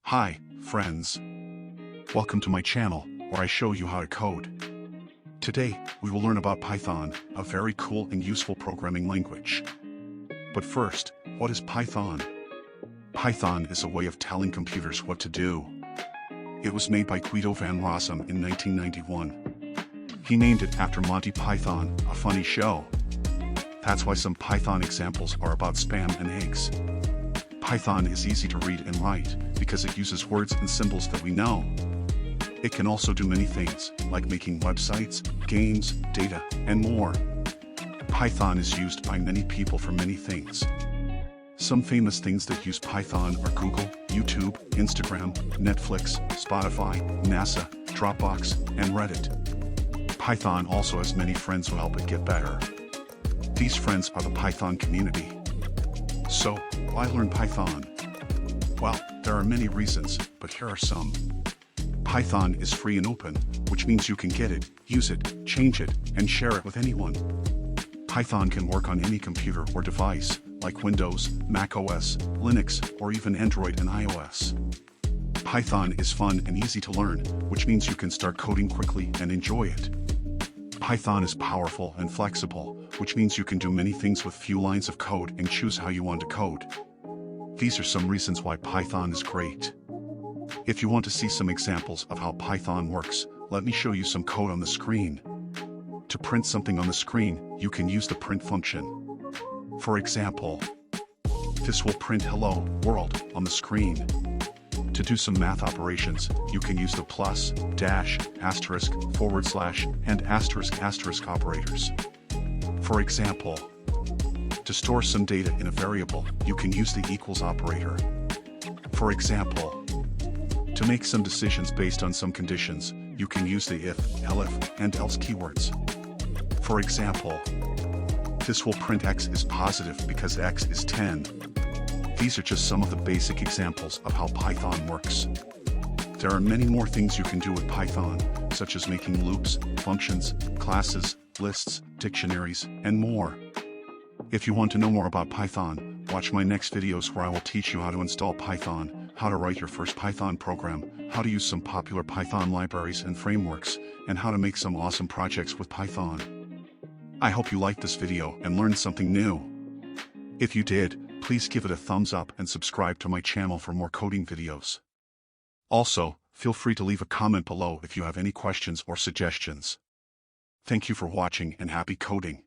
Hi, friends. Welcome to my channel, where I show you how to code. Today, we will learn about Python, a very cool and useful programming language. But first, what is Python? Python is a way of telling computers what to do. It was made by Guido van Rossum in 1991. He named it after Monty Python, a funny show. That's why some Python examples are about spam and eggs. Python is easy to read and write, because it uses words and symbols that we know. It can also do many things, like making websites, games, data, and more. Python is used by many people for many things. Some famous things that use Python are Google, YouTube, Instagram, Netflix, Spotify, NASA, Dropbox, and Reddit. Python also has many friends who help it get better. These friends are the Python community. So, why learn Python? Well, there are many reasons, but here are some. Python is free and open, which means you can get it, use it, change it, and share it with anyone. Python can work on any computer or device, like Windows, Mac OS, Linux, or even Android and iOS. Python is fun and easy to learn, which means you can start coding quickly and enjoy it. Python is powerful and flexible, which means you can do many things with few lines of code and choose how you want to code. These are some reasons why Python is great. If you want to see some examples of how Python works, let me show you some code on the screen. To print something on the screen, you can use the print function. For example, this will print hello, world, on the screen. To do some math operations, you can use the plus, dash, asterisk, forward slash, and asterisk asterisk operators. For example, to store some data in a variable, you can use the equals operator. For example, to make some decisions based on some conditions, you can use the if, elif, and else keywords. For example, this will print x is positive because x is 10. These are just some of the basic examples of how Python works. There are many more things you can do with Python, such as making loops, functions, classes, lists, dictionaries, and more. If you want to know more about Python, watch my next videos where I will teach you how to install Python, how to write your first Python program, how to use some popular Python libraries and frameworks, and how to make some awesome projects with Python. I hope you liked this video and learned something new. If you did, please give it a thumbs up and subscribe to my channel for more coding videos. Also, feel free to leave a comment below if you have any questions or suggestions. Thank you for watching and happy coding.